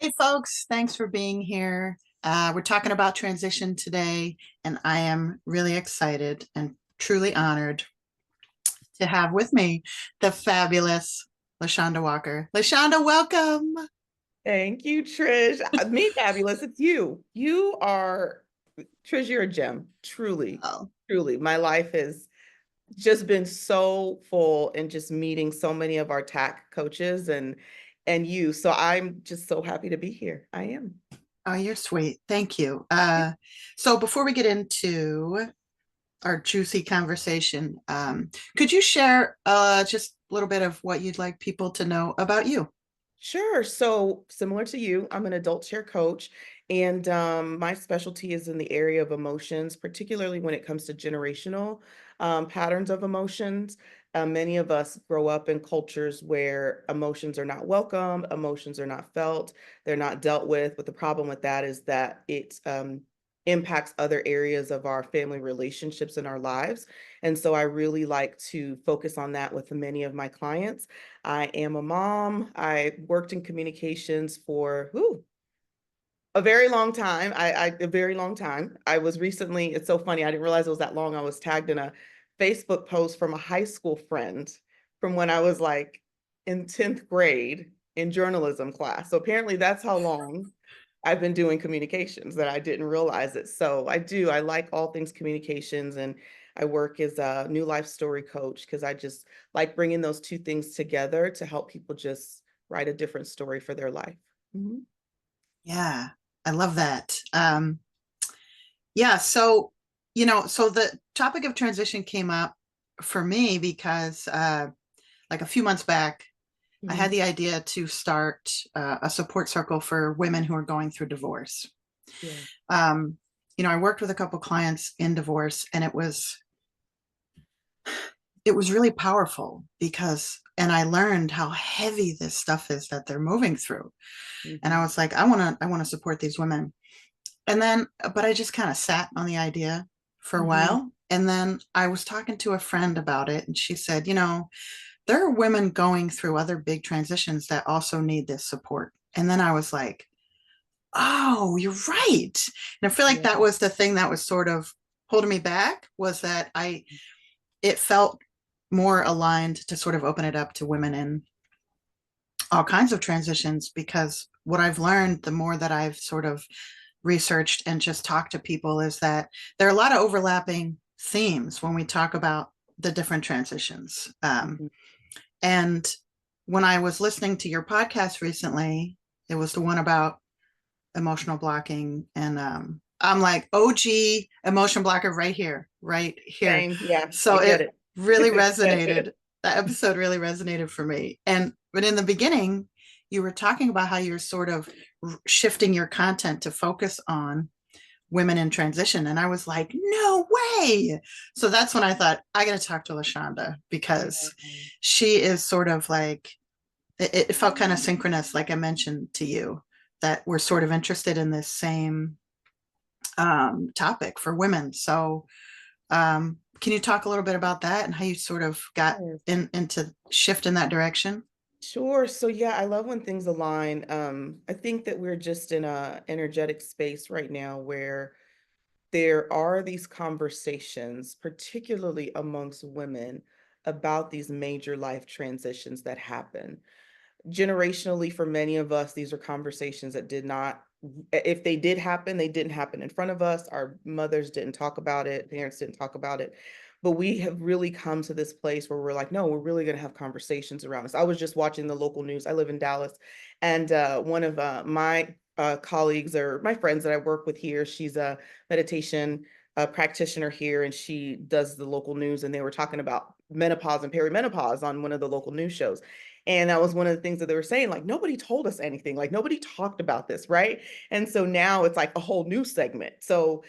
Hey, folks, thanks for being here. We're talking about transition today, and I am really excited and truly honored to have with me the fabulous LaShonda Walker. LaShonda, welcome. Thank you, Trish. Me, fabulous. It's you. You are, Trish, you're a gem. Truly, Oh, truly. My life has just been so full and just meeting so many of our TAC coaches and you. So I'm just so happy to be here. I am. oh, you're sweet. Thank you. So before we get into our juicy conversation, could you share just a little bit of what you'd like people to know about you? Sure. So similar to you, I'm an adult care coach, and my specialty is in the area of emotions, particularly when it comes to generational patterns of emotions. Many of us grow up in cultures where emotions are not welcome, emotions are not felt, they're not dealt with. But the problem with that is that it impacts other areas of our family relationships in our lives. And so I really like to focus on that with many of my clients. I am a mom. I worked in communications for a very long time. A very long time. I was recently, it's so funny, I didn't realize it was that long. I was tagged in a Facebook post from a high school friend from when I was like in 10th grade in journalism class. So apparently that's how long I've been doing communications that I didn't realize it. So I do, I like all things communications, and I work as a new life story coach because I just like bringing those two things together to help people just write a different story for their life. Mhm. Yeah, I love that. Yeah, so the topic of transition came up for me because like a few months back, I had Mhm. the idea to start a support circle for women who are going through divorce. Yeah. Um, I worked with a couple clients in divorce, and it was really powerful because and I learned how heavy this stuff is that they're moving through. And I Mhm. was like, I want to support these women. And then, but I just kind of sat on the idea for a Mhm. while. And then I was talking to a friend about it, and she said, there are women going through other big transitions that also need this support. And then I was like, oh, you're right. And I feel like Yeah. that was the thing that was sort of holding me back was that it felt more aligned to sort of open it up to women in all kinds of transitions because what I've learned the more that I've sort of researched and just talked to people is that there are a lot of overlapping themes when we talk about the different transitions. Mhm. And when I was listening to your podcast recently, it was the one about emotional blocking. And I'm like, OG emotion blocker right here, right here. Same. Yeah, So I get it really it. resonated. That episode really resonated for me. But in the beginning, you were talking about how you're sort of shifting your content to focus on women in transition. And I was like, no way. So that's when I thought, I got to talk to LaShonda Yeah. because she is sort of like, it felt kind of synchronous, like I mentioned to you, that we're sort of interested in this same topic for women. So, can you talk a little bit about that and how you sort of got Sure. into shift in that direction? Sure. So yeah, I love when things align. I think that we're just in a energetic space right now where there are these conversations, particularly amongst women, about these major life transitions that happen. Generationally, for many of us, these are conversations that did not, if they did happen, they didn't happen in front of us. Our mothers didn't talk about it, parents didn't talk about it. But we have really come to this place where we're like, no, we're really going to have conversations around this. I was just watching the local news. I live in Dallas, and one of my colleagues or my friends that I work with here, she's a meditation practitioner here, and she does the local news. And they were talking about menopause and perimenopause on one of the local news shows. And that was one of the things that they were saying, like, nobody told us anything, like nobody talked about this, right? And so now it's like a whole new segment. So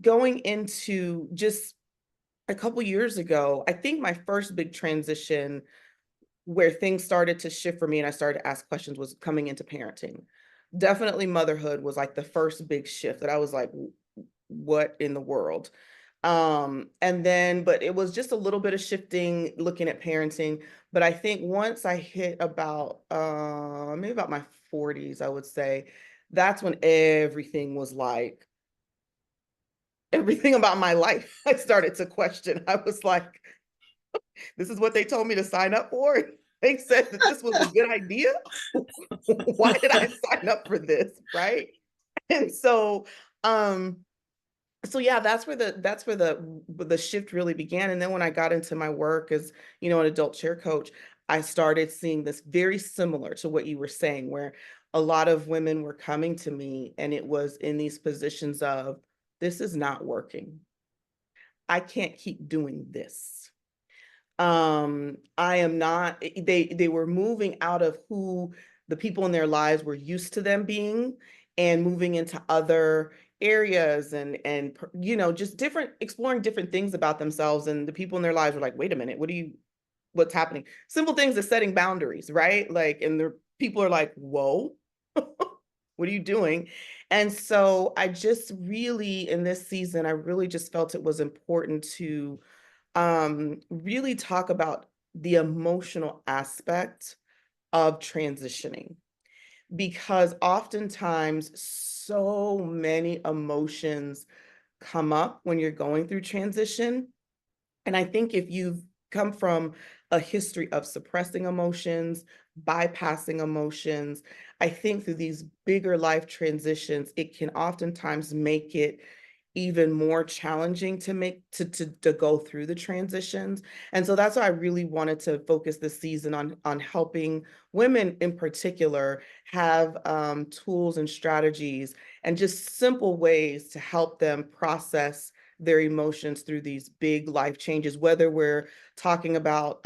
going into just a couple years ago, I think my first big transition where things started to shift for me and I started to ask questions was coming into parenting. Definitely motherhood was like the first big shift that I was like, what in the world? But it was just a little bit of shifting, looking at parenting. But I think once I hit about maybe about my 40s, I would say, that's when everything was like, everything about my life, I started to question. I was like, this is what they told me to sign up for. They said that this was a good idea. Why did I sign up for this? Right. And um, so yeah, that's where the shift really began. And then when I got into my work as, an adult cheer coach, I started seeing this very similar to what you were saying, where a lot of women were coming to me and it was in these positions of, this is not working. I can't keep doing this. I am not, they were moving out of who the people in their lives were used to them being, and moving into other areas, and just different, exploring different things about themselves. And the people in their lives were like, wait a minute, what's happening? Simple things as setting boundaries, right? Like, and the people are like, whoa, what are you doing? And so I just really, in this season, I really just felt it was important to really talk about the emotional aspect of transitioning, because oftentimes so many emotions come up when you're going through transition. And I think if you've come from a history of suppressing emotions, bypassing emotions, I think through these bigger life transitions, it can oftentimes make it even more challenging to go through the transitions. And so that's why I really wanted to focus this season on helping women in particular have tools and strategies and just simple ways to help them process their emotions through these big life changes, whether we're talking about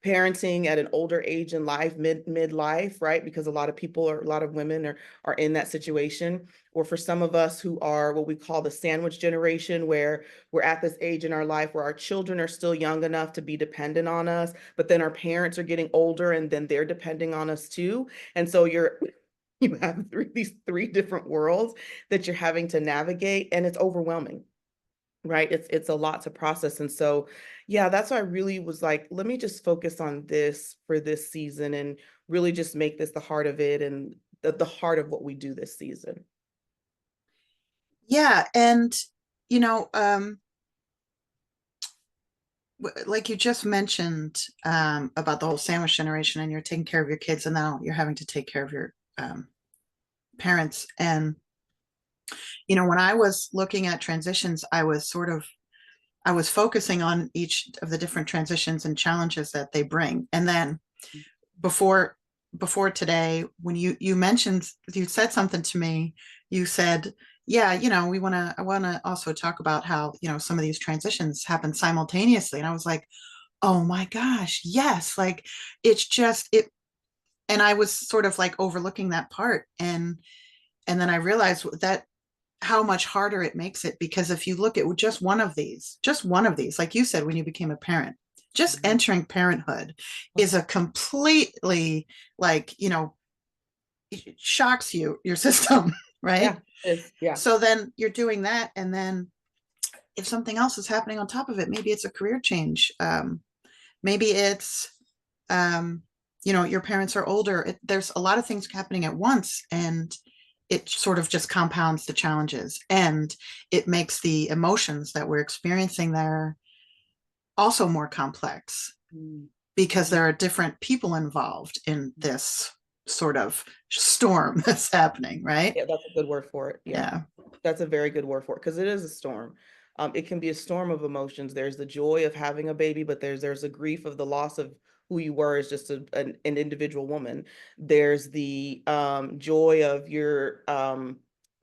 parenting at an older age in life, midlife, right? Because a lot of women are in that situation. Or for some of us who are what we call the sandwich generation, where we're at this age in our life where our children are still young enough to be dependent on us, but then our parents are getting older and then they're depending on us too. And so you have these three different worlds that you're having to navigate, and it's overwhelming. Right. It's a lot to process. And so, yeah, that's why I really was like, let me just focus on this for this season and really just make this the heart of it, and the heart of what we do this season. Yeah, and you know, like you just mentioned about the whole sandwich generation, and you're taking care of your kids, and now you're having to take care of your parents. And when I was looking at transitions, I was focusing on each of the different transitions and challenges that they bring. And then before before today, when you said something to me, you said, yeah, I want to also talk about how, some of these transitions happen simultaneously. And I was like, oh my gosh, yes. Like it's just it. And I was sort of like overlooking that part. And then I realized that how much harder it makes it, because if you look at just one of these, like you said, when you became a parent, just entering parenthood is a completely, like, it shocks your system, right? Yeah, yeah. So then you're doing that, and then if something else is happening on top of it, maybe it's a career change, maybe it's your parents are older. There's a lot of things happening at once, and it sort of just compounds the challenges, and it makes the emotions that we're experiencing there also more complex, Mm. because there are different people involved in this sort of storm that's happening, right? Yeah, that's a good word for it. Yeah, Yeah. that's a very good word for it, because it is a storm. It can be a storm of emotions. There's the joy of having a baby, but there's a grief of the loss of who you were as just an individual woman. There's the joy of your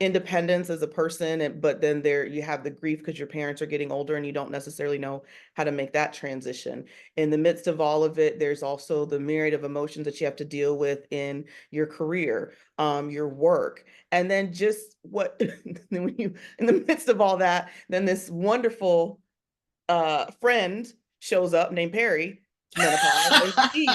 independence as a person, but then there you have the grief because your parents are getting older and you don't necessarily know how to make that transition. In the midst of all of it, there's also the myriad of emotions that you have to deal with in your career, your work. And then just what when you in the midst of all that, then this wonderful friend shows up named Perry, menopause, and she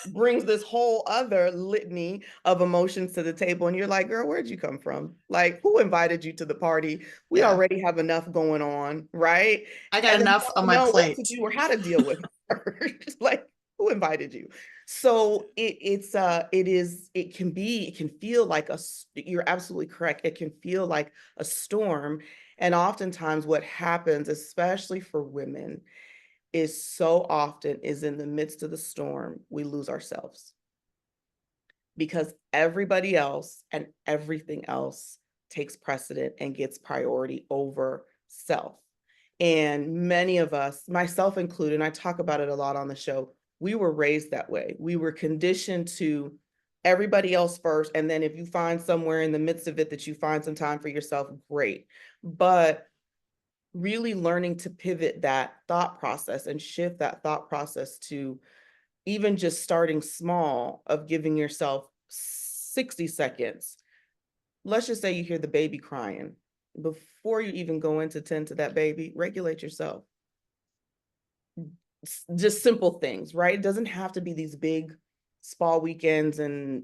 brings this whole other litany of emotions to the table. And you're like, girl, where'd you come from? Like, who invited you to the party? We Yeah. already have enough going on, right? I got And then you enough on don't my know what to plate. do or how to deal with her. Just like, who invited you? So it can feel like you're absolutely correct. It can feel like a storm. And oftentimes what happens, especially for women, is so often is in the midst of the storm, we lose ourselves because everybody else and everything else takes precedent and gets priority over self. And many of us, myself included, and I talk about it a lot on the show, we were raised that way. We were conditioned to everybody else first. And then if you find somewhere in the midst of it that you find some time for yourself, great. But really learning to pivot that thought process and shift that thought process to even just starting small of giving yourself 60 seconds. Let's just say you hear the baby crying. Before you even go in to tend to that baby, regulate yourself. Just simple things, right? It doesn't have to be these big spa weekends and,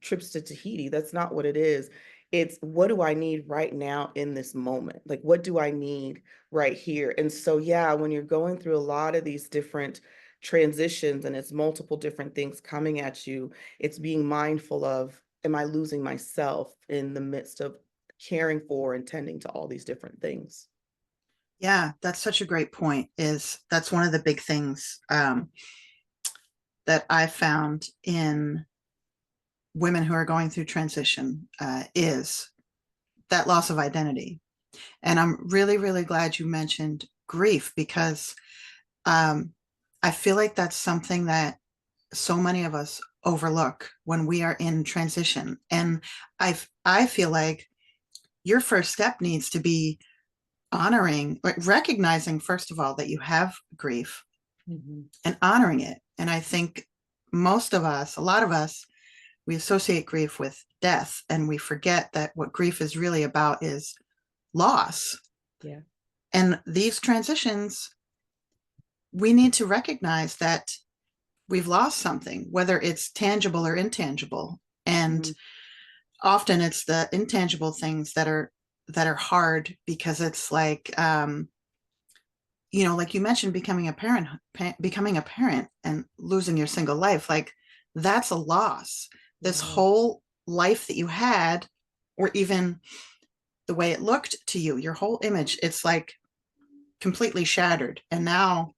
trips to Tahiti. That's not what it is. It's what do I need right now in this moment? Like, what do I need right here? And so, yeah, when you're going through a lot of these different transitions and it's multiple different things coming at you, it's being mindful of, am I losing myself in the midst of caring for and tending to all these different things? Yeah, that's such a great point. Is that's one of the big things that I found in women who are going through transition is that loss of identity. And I'm really, really glad you mentioned grief because um, I feel like that's something that so many of us overlook when we are in transition. And I feel like your first step needs to be honoring, recognizing, first of all, that you have grief Mhm. and honoring it. And I think most of us, a lot of us, we associate grief with death and we forget that what grief is really about is loss. Yeah. And these transitions, we need to recognize that we've lost something, whether it's tangible or intangible. And Mhm. often it's the intangible things that are hard because it's like like you mentioned, becoming a parent and losing your single life, like that's a loss. This Yeah. whole life that you had, or even the way it looked to you, your whole image, it's like completely shattered. And now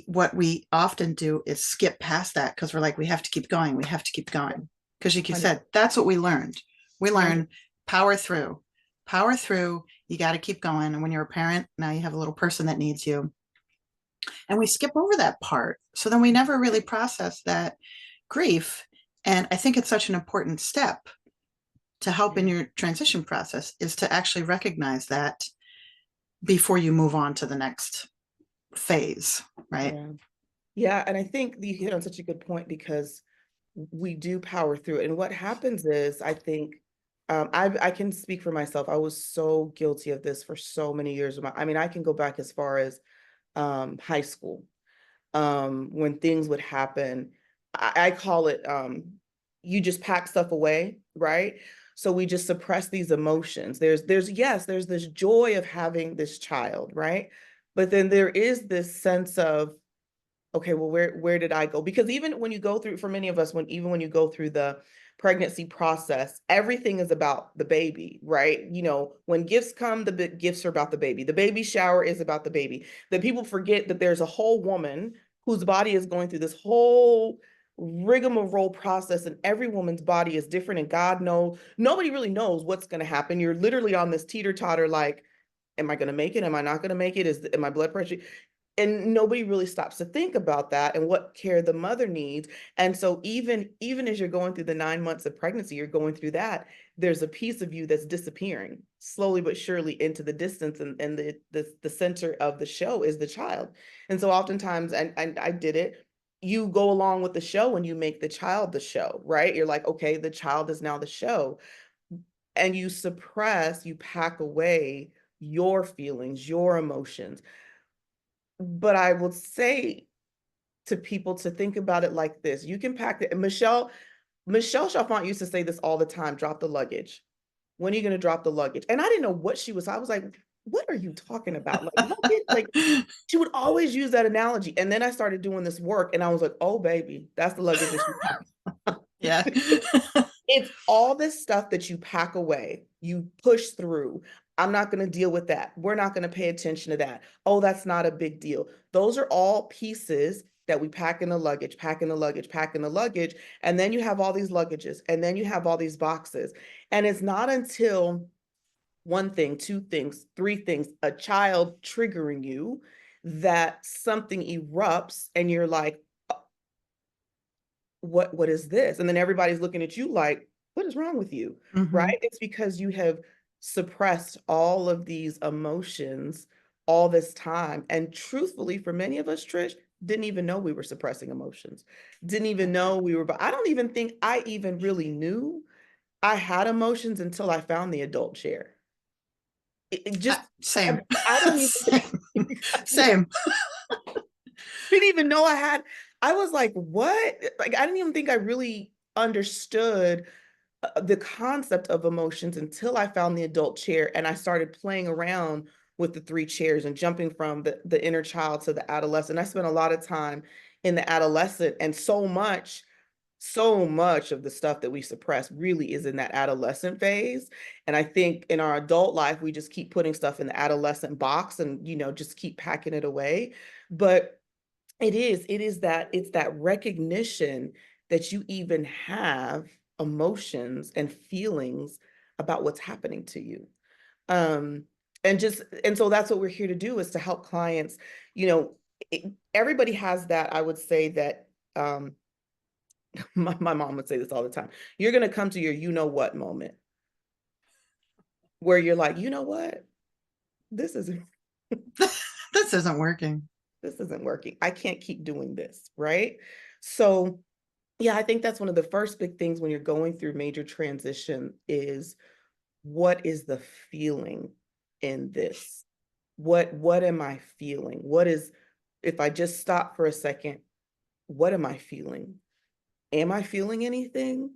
what we often do is skip past that because we're like, we have to keep going, we have to keep going. Because like you 100%. said, that's what we learned. We 100. learn power through, power through. You got to keep going. And when you're a parent, now you have a little person that needs you. And we skip over that part. So then we never really process that grief. And I think it's such an important step to help in Yeah. your transition process is to actually recognize that before you move on to the next phase, right? Yeah. Yeah. And I think you hit on such a good point because we do power through it. And what happens is, I think, I can speak for myself. I was so guilty of this for so many years. I mean, I can go back as far as high school, when things would happen. I call it, you just pack stuff away, right? So we just suppress these emotions. Yes, there's this joy of having this child, right? But then there is this sense of, okay, well, where did I go? Because even when you go through, for many of us, when you go through the pregnancy process, everything is about the baby, right? When gifts come, the gifts are about the baby. The baby shower is about the baby. That people forget that there's a whole woman whose body is going through this whole rigmarole process, and every woman's body is different. And God knows, nobody really knows what's going to happen. You're literally on this teeter totter, like, am I going to make it? Am I not going to make it? Is my blood pressure? And nobody really stops to think about that and what care the mother needs. And so even as you're going through the 9 months of pregnancy, you're going through that, there's a piece of you that's disappearing slowly but surely into the distance, and the center of the show is the child. And so oftentimes, and I did it, you go along with the show and you make the child the show, right? You're like, okay, the child is now the show, and you pack away your feelings, your emotions. But I will say, to people to think about it like this. You can pack it. And Michelle Chalfant used to say this all the time, drop the luggage. When are you going to drop the luggage? And I didn't know what she was. I was like, what are you talking about? Like, luggage? Like, she would always use that analogy. And then I started doing this work and I was like, oh, baby, that's the luggage that you pack. Yeah. It's all this stuff that you pack away, you push through. I'm not going to deal with that. We're not going to pay attention to that. Oh, that's not a big deal. Those are all pieces that we pack in the luggage, pack in the luggage, pack in the luggage. And then you have all these luggages, and then you have all these boxes. And it's not until one thing, two things, three things, a child triggering you, that something erupts and you're like, what is this? And then everybody's looking at you like, what is wrong with you? Right? It's because you have suppressed all of these emotions all this time. And truthfully, for many of us, Trish, didn't even know we were suppressing emotions. Didn't even know we were, but I don't even think I even really knew I had emotions until I found the adult chair. It just, Same. I don't even Same. Same. didn't even know I had, I was like, what? Like, I didn't even think I really understood the concept of emotions until I found the adult chair and I started playing around with the three chairs and jumping from the inner child to the adolescent. I spent a lot of time in the adolescent, and so much of the stuff that we suppress really is in that adolescent phase. And I think in our adult life, we just keep putting stuff in the adolescent box and, just keep packing it away. But it's that recognition that you even have emotions and feelings about what's happening to you. Um, and so that's what we're here to do, is to help clients, you know, everybody has that. I would say that, my mom would say this all the time. You're going to come to your, what moment where you're like, you know what, this isn't, This isn't working. this isn't working. I can't keep doing this. Right. So yeah, I think that's one of the first big things when you're going through major transition is, what is the feeling in this? What am I feeling? If I just stop for a second, what am I feeling? Am I feeling anything?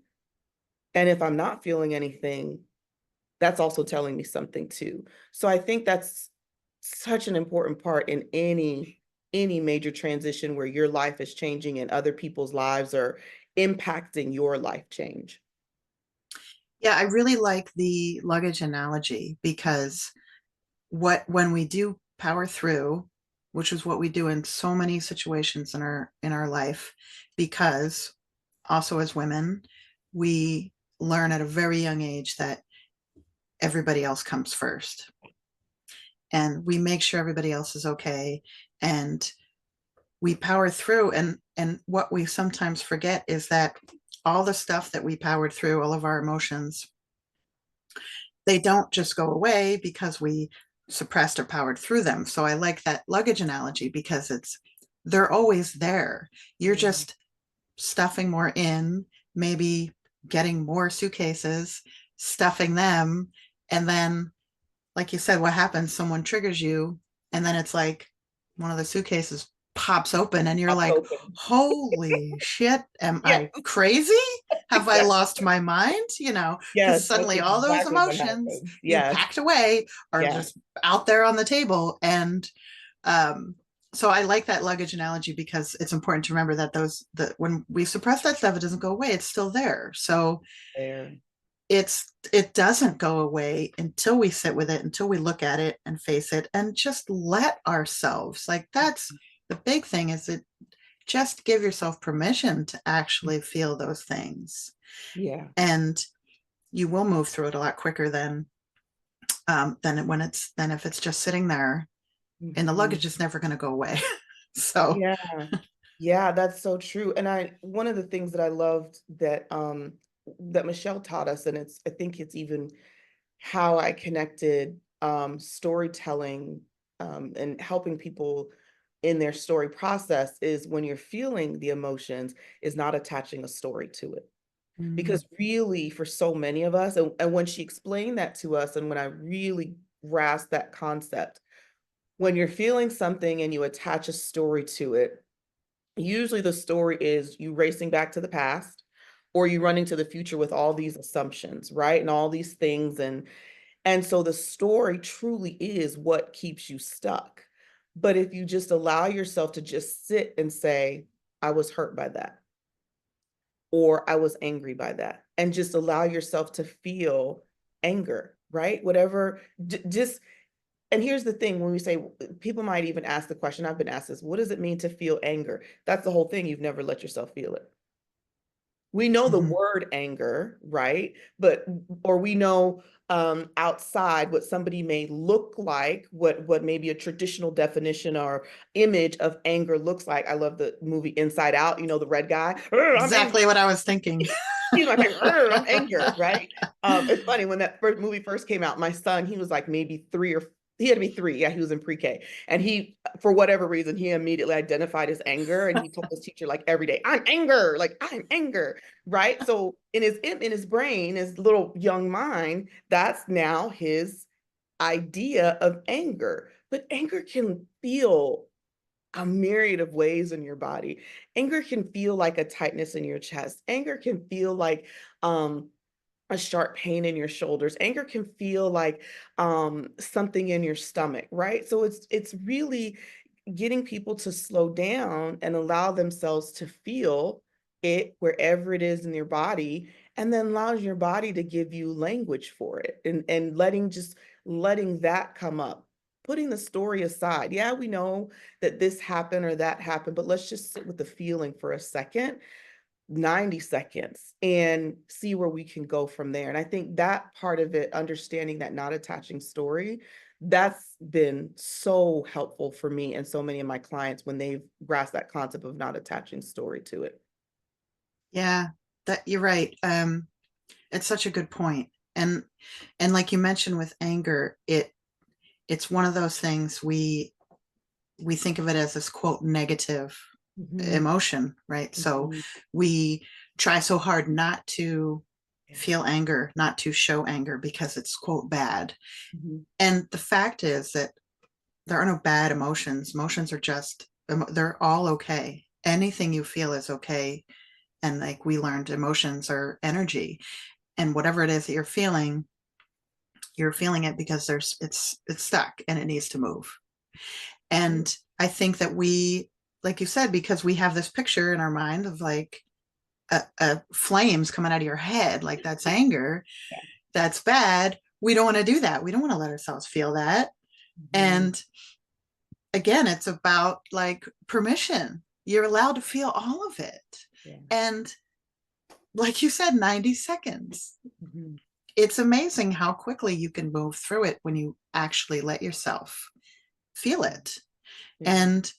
And if I'm not feeling anything, that's also telling me something too. So I think that's such an important part in any major transition where your life is changing and other people's lives are impacting your life change. Yeah, I really like the luggage analogy because when we do power through, which is what we do in so many situations in our life, because also as women, we learn at a very young age that everybody else comes first. And we make sure everybody else is okay. And we power through. And what we sometimes forget is that all the stuff that we powered through, all of our emotions, they don't just go away because we suppressed or powered through them. So I like that luggage analogy because they're always there. You're just stuffing more in, maybe getting more suitcases, stuffing them, and then, like you said, what happens? Someone triggers you, and then it's like one of the suitcases pops open, and you're Pops like, open. holy shit, am Yeah. I crazy? Have I Yeah. lost my mind? Because Yes, that's suddenly all those exactly what emotions happens. you Yes. packed away are Yeah. just out there on the table. And um, so I like that luggage analogy because it's important to remember that that when we suppress that stuff, it doesn't go away. It's still there. So There. it doesn't go away until we sit with it, until we look at it and face it and just let ourselves, like, that's the big thing, is it just give yourself permission to actually feel those things, Yeah. and you will move through it a lot quicker than if it's just sitting there, and the Mhm. luggage is never going to go away. So Yeah. Yeah, that's so true. And one of the things that I loved that Michelle taught us, and I think it's even how I connected storytelling and helping people in their story process, is when you're feeling the emotions, is not attaching a story to it. mm, Because really, for so many of us, and when she explained that to us, and when I really grasped that concept, when you're feeling something and you attach a story to it, Usually the story is you racing back to the past or you running to the future with all these assumptions, right? And all these things. And so the story truly is what keeps you stuck. But if you just allow yourself to just sit and say, I was hurt by that, or I was angry by that, and just allow yourself to feel anger, right? Whatever, just, and here's the thing, when we say, people might even ask the question, I've been asked this, what does it mean to feel anger? That's the whole thing. You've never let yourself feel it. We know the Mhm. word anger, right? But, or we know outside what somebody may look like, what maybe a traditional definition or image of anger looks like. I love the movie Inside Out, you know, the red guy. I'm angry. Exactly what I was thinking. He's my favorite. I'm anger, right? It's funny when that first movie first came out, my son, he was like maybe he had to be 3. Yeah, he was in pre-K. And he, for whatever reason, he immediately identified his anger. And he told his teacher like every day, I'm anger, like I'm anger, right? So in his brain, his little young mind, that's now his idea of anger. But anger can feel a myriad of ways in your body. Anger can feel like a tightness in your chest. Anger can feel like um, a sharp pain in your shoulders. Anger can feel like something in your stomach, right? So it's really getting people to slow down and allow themselves to feel it wherever it is in your body, and then allows your body to give you language for it, and letting that come up, putting the story aside. Yeah, we know that this happened or that happened, but let's just sit with the feeling for a second, 90 seconds, and see where we can go from there. And I think that part of it, understanding that not attaching story, that's been so helpful for me and so many of my clients when they've grasped that concept of not attaching story to it. Yeah, that you're right. It's such a good point. And like you mentioned with anger, it's one of those things we think of it as this quote negative Mhm, emotion, right? So mhm, we try so hard not to yeah, feel anger, not to show anger because it's quote bad. mhm, And the fact is that there are no bad emotions. Emotions are just they're all okay. Anything you feel is okay. And like we learned, emotions are energy. And whatever it is that you're feeling it because it's stuck and it needs to move. yeah, And I think that we, like you said, because we have this picture in our mind of like a flames coming out of your head, like that's anger, that's bad. We don't want to do that. We don't want to let ourselves feel that. mhm, And again, it's about like permission. You're allowed to feel all of it. yeah, And like you said, 90 seconds. mhm, It's amazing how quickly you can move through it when you actually let yourself feel it. yeah, And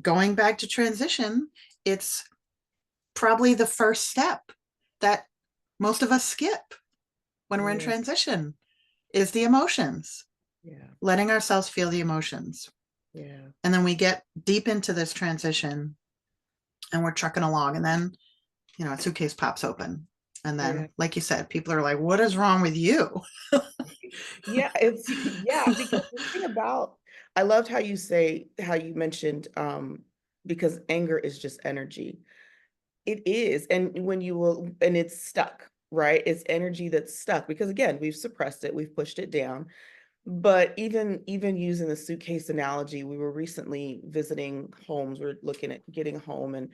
going back to transition, it's probably the first step that most of us skip when we're in yeah, transition is the emotions, yeah, letting ourselves feel the emotions. yeah, And then we get deep into this transition and we're trucking along. And then, a suitcase pops open. And yeah. then, like you said, people are like, what is wrong with you? Yeah, it's yeah, because the thing about, I loved how you mentioned because anger is just energy. It is. And when you will, and it's stuck, right? It's energy that's stuck because again, we've suppressed it, we've pushed it down. But even using the suitcase analogy, we were recently visiting homes, we're looking at getting a home, and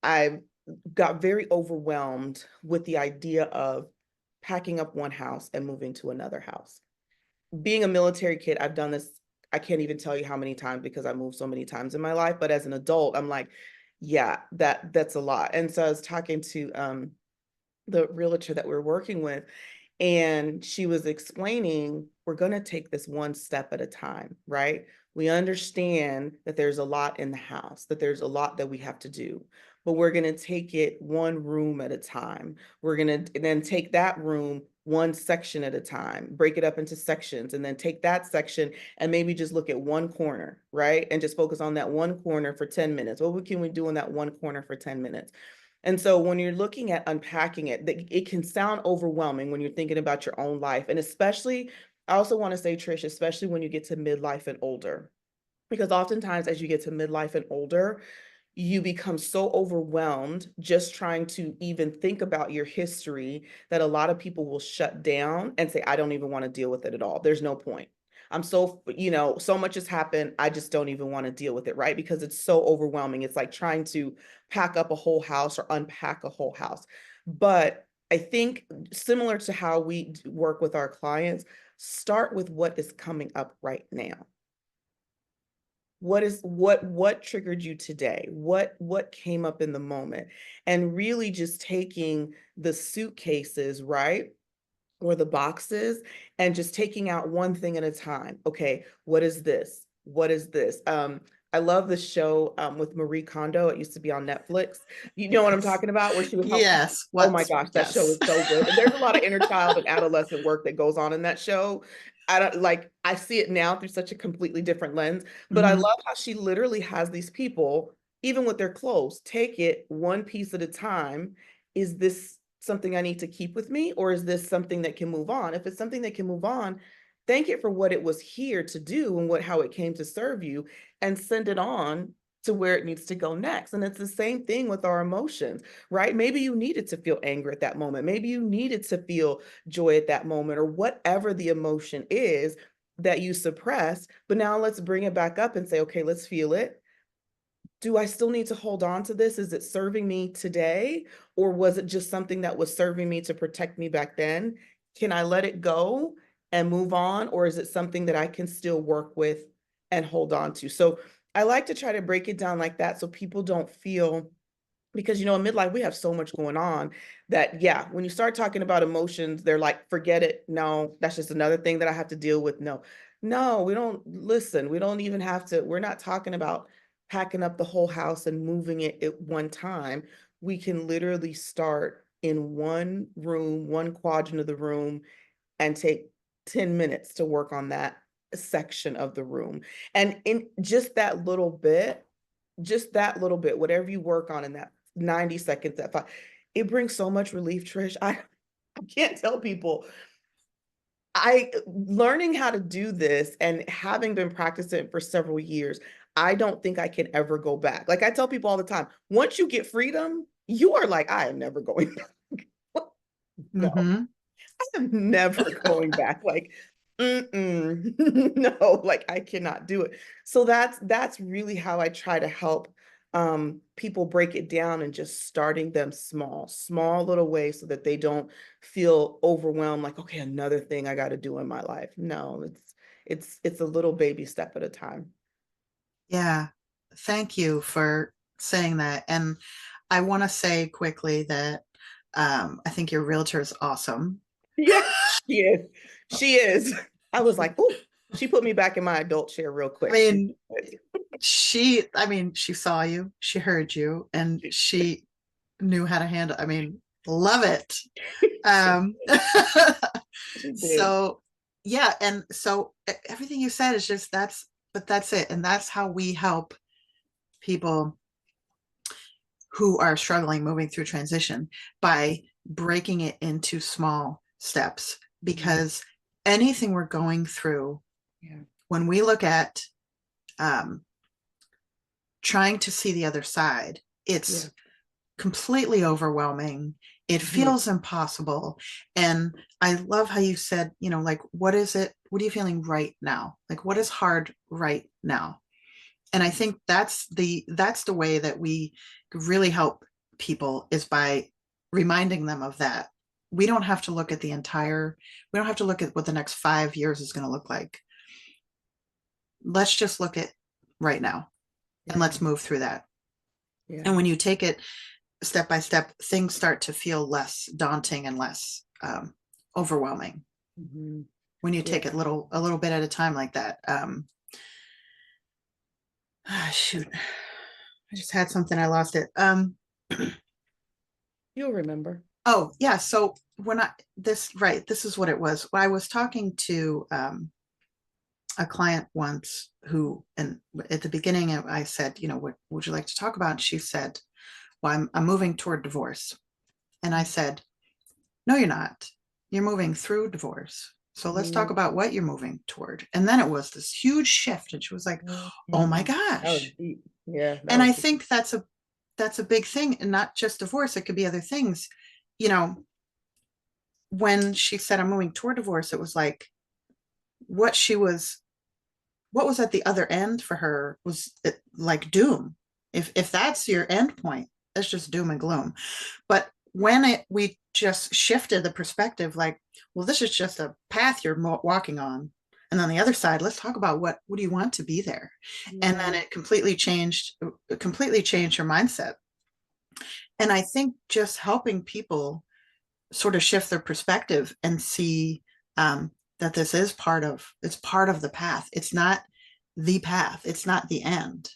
I got very overwhelmed with the idea of packing up one house and moving to another house. Being a military kid, I've done this, I can't even tell you how many times because I moved so many times in my life, but as an adult, I'm like, yeah, that's a lot. And so I was talking to the realtor that we're working with, and she was explaining, we're going to take this one step at a time, right? We understand that there's a lot in the house, that there's a lot that we have to do, but we're going to take it one room at a time. We're going to then take that room one section at a time, break it up into sections, and then take that section and maybe just look at one corner, right? And just focus on that one corner for 10 minutes. What can we do in that one corner for 10 minutes? And so when you're looking at unpacking it, it can sound overwhelming when you're thinking about your own life. And especially, I also want to say, Trish, especially when you get to midlife and older, because oftentimes as you get to midlife and older, you become so overwhelmed just trying to even think about your history that a lot of people will shut down and say, I don't even want to deal with it at all. There's no point. I'm so, so much has happened. I just don't even want to deal with it, right? Because it's so overwhelming. It's like trying to pack up a whole house or unpack a whole house. But I think similar to how we work with our clients, start with what is coming up right now. What triggered you today? What came up in the moment? And really just taking the suitcases, right? Or the boxes, and just taking out one thing at a time. Okay, what is this? What is this? I love the show with Marie Kondo. It used to be on Netflix. You know what I'm Yes. talking about? Where she would help people. Yes. Oh my gosh, that show Yes. is so good. And there's a lot of inner child and adolescent work that goes on in that show. I don't like, I see it now through such a completely different lens, but I Mhm. love how she literally has these people, even with their clothes, take it one piece at a time. Is this something I need to keep with me, or is this something that can move on? If it's something that can move on, thank it for what it was here to do and how it came to serve you, and send it on to where it needs to go next. And it's the same thing with our emotions, right? Maybe you needed to feel anger at that moment. Maybe you needed to feel joy at that moment, or whatever the emotion is that you suppress. But now let's bring it back up and say, okay, let's feel it. Do I still need to hold on to this? Is it serving me today? Or was it just something that was serving me to protect me back then? Can I let it go and move on? Or is it something that I can still work with and hold on to? So I like to try to break it down like that so people don't feel, because in midlife we have so much going on that, yeah, when you start talking about emotions, they're like, forget it. No, that's just another thing that I have to deal with. No, we don't. Listen, we don't even have to. We're not talking about packing up the whole house and moving it at one time. We can literally start in one room, one quadrant of the room, and take 10 minutes to work on that section of the room. And in just that little bit, whatever you work on in that 90 seconds, it brings so much relief, Trish. I can't tell people. I learning how to do this and having been practicing it for several years, I don't think I can ever go back. Like I tell people all the time, once you get freedom, you are like, I am never going back. No. Mhm. I'm never going back. Like, no, like I cannot do it. So that's really how I try to help people break it down, and just starting them small little ways so that they don't feel overwhelmed, like, okay, another thing I got to do in my life. No, it's a little baby step at a time. Yeah. Thank you for saying that. And I want to say quickly that I think your realtor is awesome. Yeah, she is. She is. I was like, oh, she put me back in my adult chair real I quick. mean, she saw you, she heard you, and she knew how to handle. I mean, love it. She, Um, she did. so yeah, and so everything you said is just but that's it, and that's how we help people who are struggling moving through transition, by breaking it into small steps. Mhm. Because anything we're going through, Yeah. when we look at um, trying to see the other side, Yeah. it's completely overwhelming. It Mhm. feels impossible. And I love how you said, like, what is it? What are you feeling right now? Like, what is hard right now? And I think that's the way that we really help people, is by reminding them of that. We don't have to look at we don't have to look at what the next 5 years is going to look like. Let's just look at right now, and Yeah. let's move through that. And Yeah. when you take it step by step, things start to feel less daunting and less overwhelming Mhm. when you take Yeah. it a little bit at a time like that. Shoot, I just had something, I lost it. You'll remember. Oh yeah, so this is what it was. When I was talking to a client once, who, and at the beginning I said, what would you like to talk about? And she said, well, I'm moving toward divorce. And I said, no, you're not. You're moving through divorce. So let's talk Mhm. about what you're moving toward. And then it was this huge shift. And she was like, oh my Mhm. That was gosh. deep. Yeah, that And was I deep. think that's that's a big thing, and not just divorce. It could be other things. You know, when she said I'm moving toward divorce, it was like what she was what was at the other end for her was like doom. If that's your end point, that's just doom and gloom. But when we just shifted the perspective, like, well, this is just a path you're walking on, and on the other side, let's talk about what do you want to be there, and then Yeah. it completely changed her mindset. And I think just helping people sort of shift their perspective and see that this is part of the path. It's not the path. It's not the end.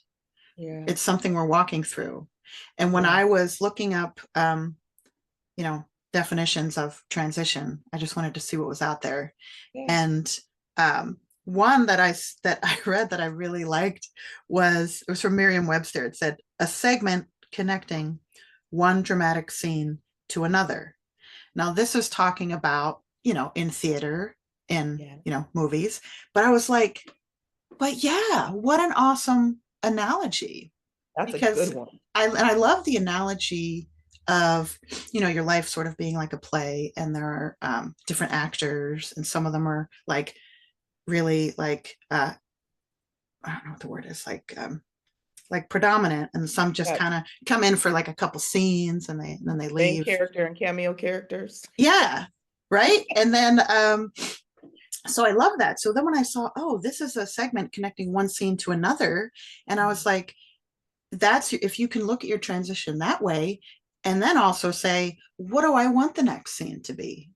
Yeah. It's something we're walking through. And when Yeah. I was looking up, you know, definitions of transition, I just wanted to see what was out there. Yeah. And one that I read that I really liked was from Merriam-Webster. It said a segment connecting one dramatic scene to another. Now, this is talking about, in theater, in, Yeah. movies. But I was like, but yeah, what an awesome analogy. That's a good Because one. I love the analogy of, your life sort of being like a play, and there are different actors, and some of them are like really like, I don't know what the word is, like predominant, and some just Yeah. kind of come in for like a couple scenes and then they Main leave. character and cameo characters. Yeah. Right. And then so I love that. So then when I saw, oh, this is a segment connecting one scene to another, and I was like, that's if you can look at your transition that way, and then also say, what do I want the next scene to be?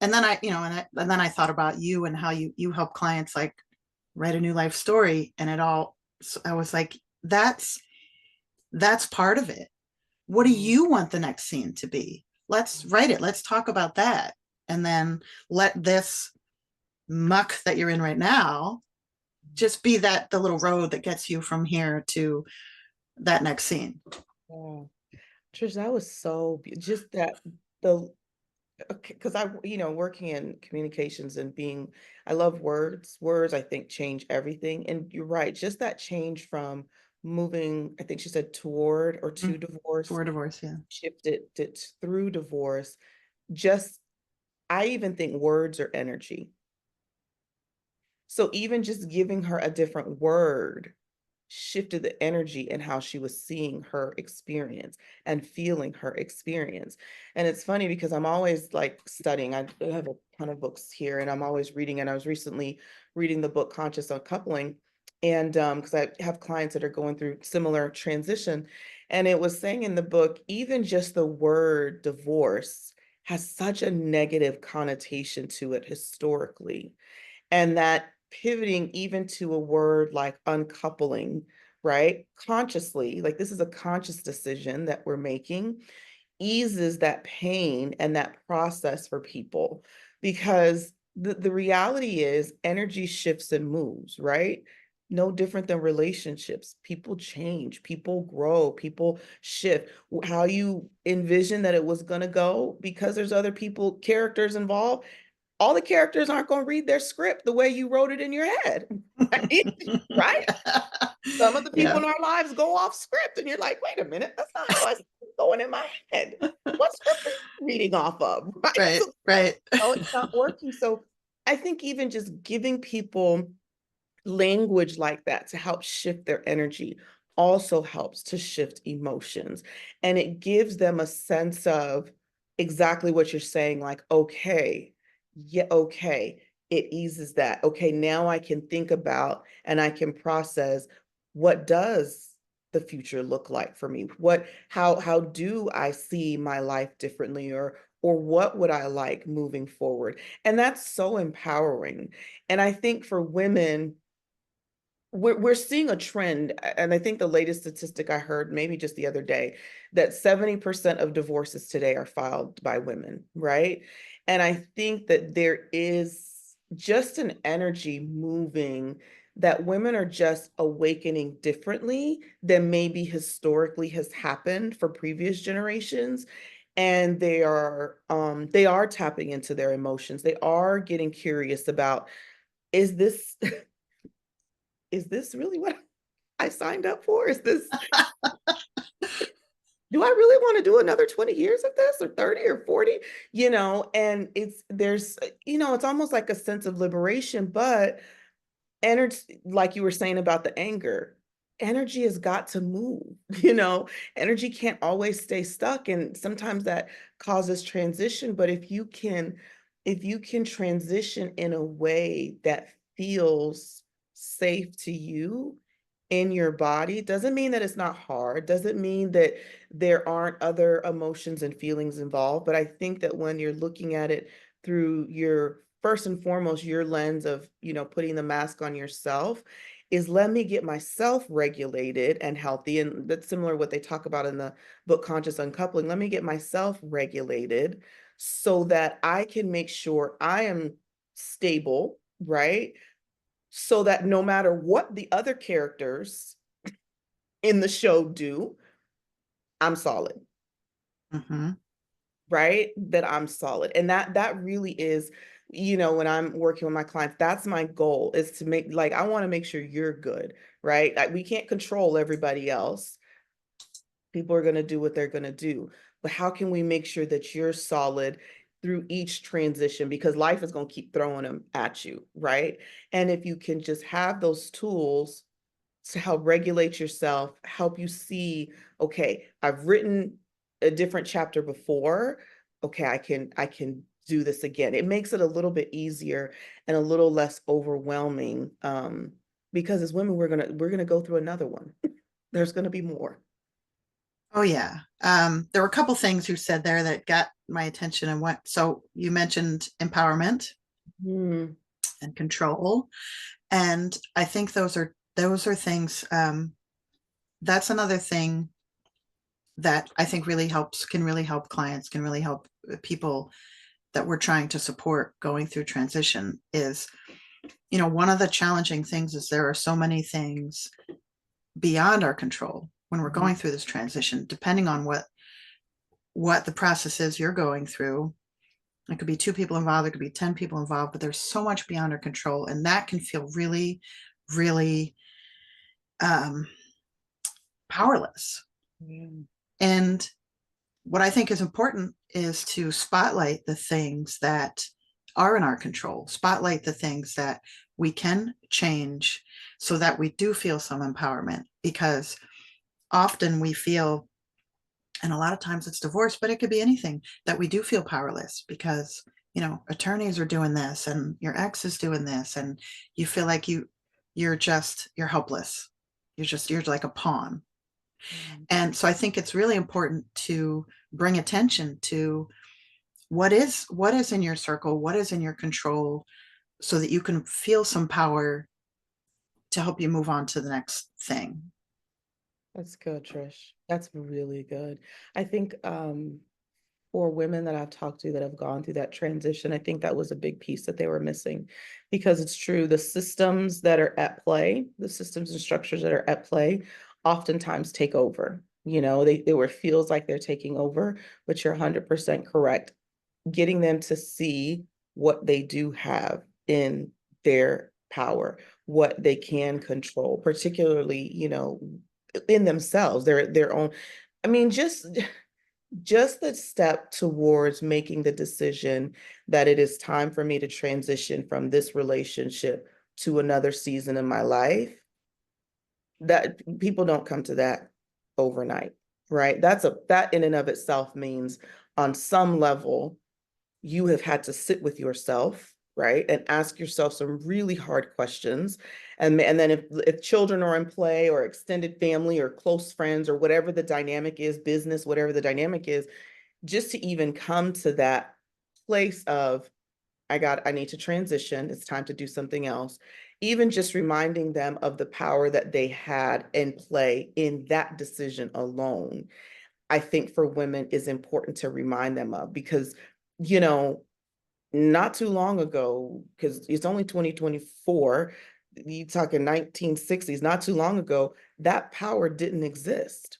And then and then I thought about you and how you help clients like write a new life story, and it all. So I was like, that's part of it. What do Mm. you want the next scene to be? Let's write it. Let's talk about that, and then let this muck that you're in right now just be the little road that gets you from here to that next scene. Yeah. Trish, that was so just that the because I, working in communications and I love words. Words, I think, change everything. And you're right, just that change from moving, I think she said toward or to Mm. divorce, For divorce, yeah. shifted it through divorce. Just, I even think words are energy. So even just giving her a different word shifted the energy and how she was seeing her experience and feeling her experience. And it's funny because I'm always like studying. I have a ton of books here and I'm always reading. And I was recently reading the book Conscious Uncoupling. And because I have clients that are going through similar transition. And it was saying in the book, even just the word divorce has such a negative connotation to it historically, and that pivoting even to a word like uncoupling, right? Consciously, like this is a conscious decision that we're making, eases that pain and that process for people, because the reality is energy shifts and moves, right? No different than relationships. People change, people grow, people shift. How you envision that it was going to go, because there's other people, characters involved, all the characters aren't going to read their script the way you wrote it in your head, right? Right? Some of the people Yeah. in our lives go off script, and you're like, wait a minute, that's not how it's going in my head. What script are you reading off of? Right? Right. So, Right. no, it's not working. So I think even just giving people language like that to help shift their energy also helps to shift emotions. And it gives them a sense of exactly what you're saying, like, okay, yeah, okay, it eases that. Okay, now I can think about and I can process, what does the future look like for me? How do I see my life differently, or what would I like moving forward? And that's so empowering. And I think for women, we're seeing a trend, and I think the latest statistic I heard maybe just the other day, that 70% of divorces today are filed by women, right? And I think that there is just an energy moving, that women are just awakening differently than maybe historically has happened for previous generations. And they are tapping into their emotions. They are getting curious about, is this is this really what I signed up for? Is this Do I really want to do another 20 years of this or 30 or 40? And it's almost like a sense of liberation, but energy, like you were saying about the anger, energy has got to move. Energy can't always stay stuck, and sometimes that causes transition. But if you can transition in a way that feels safe to you in your body, doesn't mean that it's not hard, doesn't mean that there aren't other emotions and feelings involved. But I think that when you're looking at it through your first and foremost, your lens of, putting the mask on yourself, is let me get myself regulated and healthy. And that's similar to what they talk about in the book Conscious Uncoupling. Let me get myself regulated so that I can make sure I am stable, right? So that no matter what the other characters in the show do, I'm solid. Hmm. Right? That I'm solid. And that really is, when I'm working with my clients, that's my goal, is to make, like, I want to make sure you're good, right? Like, we can't control everybody else. People are going to do what they're going to do. But how can we make sure that you're solid through each transition? Because life is going to keep throwing them at you, right? And if you can just have those tools to help regulate yourself, help you see, okay, I've written a different chapter before. Okay, I can do this again. It makes it a little bit easier and a little less overwhelming. Because as women, we're gonna go through another one. There's gonna be more. Oh yeah. There were a couple things you said there that got my attention and went. So you mentioned empowerment Hmm. and control, and I think those are things. That's another thing that I think can really help clients, can really help people that we're trying to support going through transition. Is, one of the challenging things is there are so many things beyond our control when we're Mhm. going through this transition, depending on what the process is you're going through. It could be two people involved, it could be 10 people involved, but there's so much beyond our control. And that can feel really, really um, powerless. Yeah. And what I think is important is to spotlight the things that are in our control, spotlight the things that we can change so that we do feel some empowerment. Because often we feel, and a lot of times it's divorce, but it could be anything, that we do feel powerless because, attorneys are doing this and your ex is doing this, and you feel like you're helpless. You're like a pawn. Mm. And so I think it's really important to bring attention to what is in your circle, what is in your control, so that you can feel some power to help you move on to the next thing. That's good, Trish. That's really good. I think for women that I've talked to that have gone through that transition, I think that was a big piece that they were missing, because it's true, the systems that are at play, the systems and structures that are at play oftentimes take over. They were feels like they're taking over, but you're 100% correct. Getting them to see what they do have in their power, what they can control, particularly, in themselves, their own. I mean, just the step towards making the decision that it is time for me to transition from this relationship to another season in my life, that people don't come to that overnight, right? That in and of itself means, on some level, you have had to sit with yourself, right, and ask yourself some really hard questions. And then if children are in play, or extended family, or close friends, or whatever the dynamic is, business, whatever the dynamic is, just to even come to that place of, I need to transition, it's time to do something else. Even just reminding them of the power that they had in play in that decision alone, I think for women is important to remind them of, because, you know, not too long ago, because it's only 2024, you talking 1960s, not too long ago, that power didn't exist.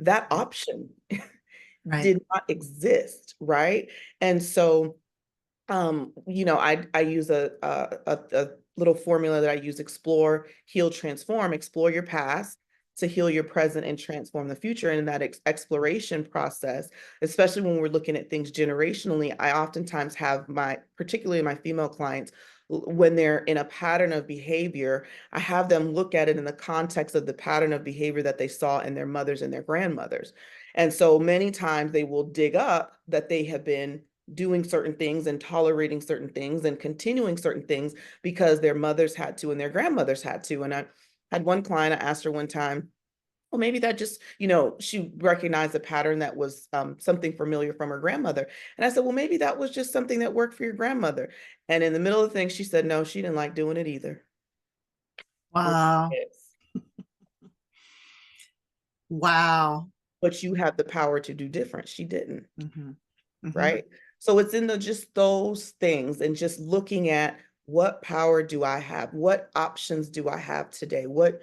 That Right. option Right. did not exist, right? And so, I use a little formula that I use: explore, heal, transform. Explore your past, to heal your present and transform the future. And in that exploration process, especially when we're looking at things generationally, I oftentimes have particularly my female clients, when they're in a pattern of behavior, I have them look at it in the context of the pattern of behavior that they saw in their mothers and their grandmothers. And so many times they will dig up that they have been doing certain things and tolerating certain things and continuing certain things because their mothers had to and their grandmothers had to. And I had one client, I asked her one time, well, maybe that just, she recognized a pattern that was something familiar from her grandmother. And I said, well, maybe that was just something that worked for your grandmother. And in the middle of the thing, she said, no, she didn't like doing it either. Which Wow. is, Wow. but you have the power to do different. She didn't. Mm-hmm. Mm-hmm. Right? So it's in just those things and just looking at what power do I have? What options do I have today? What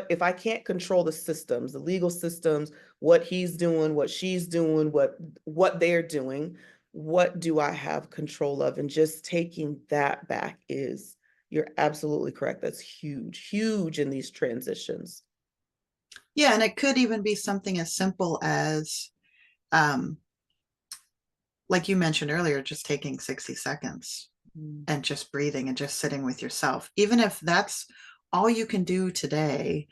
if I can't control the systems, the legal systems, what he's doing, what she's doing, what they're doing, what do I have control of? And just taking that back you're absolutely correct. That's huge, huge in these transitions. Yeah, and it could even be something as simple as um like you mentioned earlier, just taking 60 seconds and just breathing and just sitting with yourself. Even if that's all you can do today,